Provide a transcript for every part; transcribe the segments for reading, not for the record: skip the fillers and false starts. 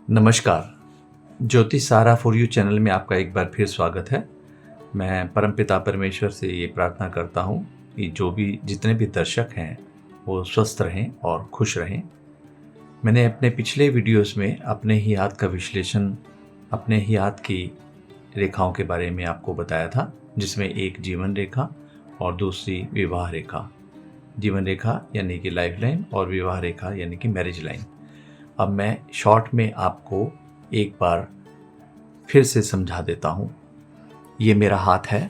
नमस्कार। ज्योतिष सहारा for you channel में आपका एक बार फिर स्वागत है। मैं परमपिता परमेश्वर से ये प्रार्थना करता हूँ कि जितने भी दर्शक हैं वो स्वस्थ रहें और खुश रहें। मैंने अपने पिछले वीडियोस में अपने ही हाथ का विश्लेषण, अपने ही हाथ की रेखाओं के बारे में आपको बताया था, जिसमें एक जीवन रेखा और दूसरी विवाह रेखा। जीवन रेखा यानी कि लाइफ लाइन और विवाह रेखा यानी कि मैरिज लाइन। अब मैं शॉर्ट में आपको एक बार फिर से समझा देता हूँ। ये मेरा हाथ है,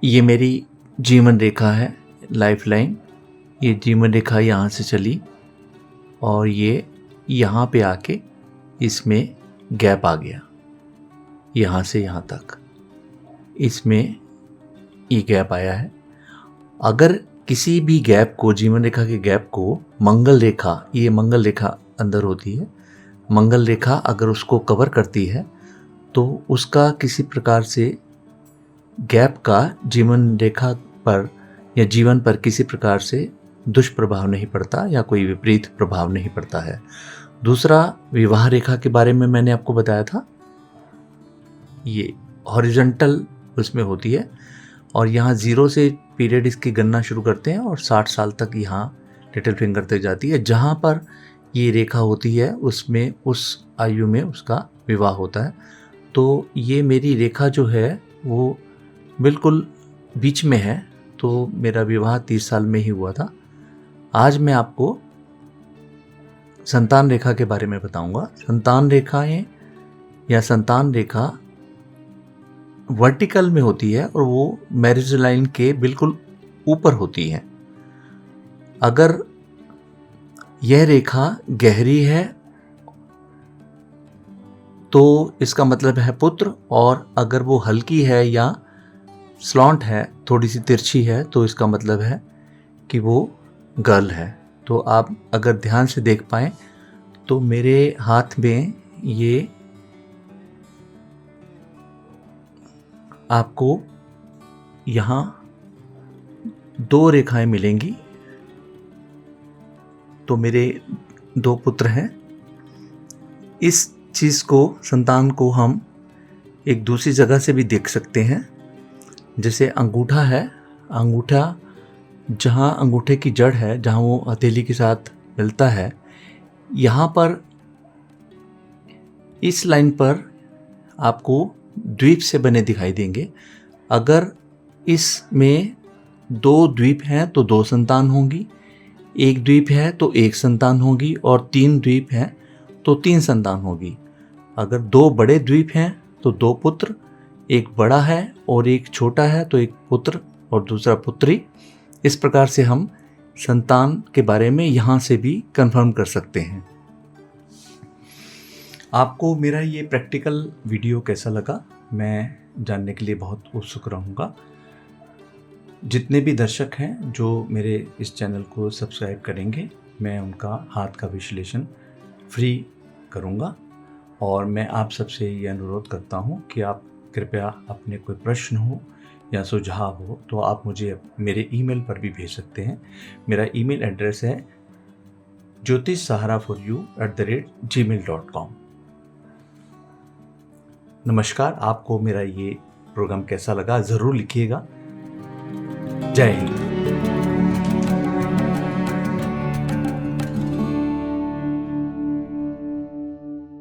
ये मेरी जीवन रेखा है, लाइफ लाइन। ये जीवन रेखा यहाँ से चली और ये यहाँ पे आके इसमें गैप आ गया, यहाँ से यहाँ तक इसमें ये गैप आया है। अगर किसी भी गैप को, जीवन रेखा के गैप को मंगल रेखा, ये मंगल रेखा अंदर होती है, मंगल रेखा अगर उसको कवर करती है तो उसका किसी प्रकार से गैप का जीवन रेखा पर या जीवन पर किसी प्रकार से दुष्प्रभाव नहीं पड़ता या कोई विपरीत प्रभाव नहीं पड़ता है। दूसरा, विवाह रेखा के बारे में मैंने आपको बताया था, ये हॉरिजॉन्टल उसमें होती है और यहाँ 0 से पीरियड इसकी गणना शुरू करते हैं और 60 साल तक यहाँ लिटिल फिंगर तक जाती है। जहाँ पर ये रेखा होती है उसमें उस आयु में उसका विवाह होता है। तो ये मेरी रेखा जो है वो बिल्कुल बीच में है, तो मेरा विवाह 30 साल में ही हुआ था। आज मैं आपको संतान रेखा के बारे में बताऊंगा। संतान रेखाएं या संतान रेखा वर्टिकल में होती है और वो मैरिज लाइन के बिल्कुल ऊपर होती है। अगर यह रेखा गहरी है तो इसका मतलब है पुत्र, और अगर वो हल्की है या स्लॉन्ट है, थोड़ी सी तिरछी है, तो इसका मतलब है कि वो गर्ल है। तो आप अगर ध्यान से देख पाएं तो मेरे हाथ में ये आपको यहाँ 2 रेखाएं मिलेंगी। तो मेरे 2 पुत्र हैं। इस चीज़ को, संतान को हम एक दूसरी जगह से भी देख सकते हैं। जैसे अंगूठा है, अंगूठा जहाँ अंगूठे की जड़ है, जहाँ वो हथेली के साथ मिलता है, यहाँ पर इस लाइन पर आपको द्वीप से बने दिखाई देंगे। अगर इसमें 2 द्वीप हैं तो 2 संतान होंगी, 1 द्वीप है तो 1 संतान होगी, और 3 द्वीप हैं तो 3 संतान होगी। अगर 2 बड़े द्वीप हैं तो 2 पुत्र, एक बड़ा है और एक छोटा है तो एक पुत्र और दूसरा पुत्री। इस प्रकार से हम संतान के बारे में यहाँ से भी कंफर्म कर सकते हैं। आपको मेरा ये प्रैक्टिकल वीडियो कैसा लगा, मैं जानने के लिए बहुत उत्सुक रहूँगा। जितने भी दर्शक हैं जो मेरे इस चैनल को सब्सक्राइब करेंगे, मैं उनका हाथ का विश्लेषण फ्री करूँगा। और मैं आप सबसे ये अनुरोध करता हूँ कि आप कृपया अपने कोई प्रश्न हो या सुझाव हो तो आप मुझे मेरे ईमेल पर भी भेज सकते हैं। मेरा ईमेल एड्रेस है jyotisaharaforyou@gmail.com। नमस्कार। आपको मेरा ये प्रोग्राम कैसा लगा ज़रूर लिखिएगा। जय हिंद।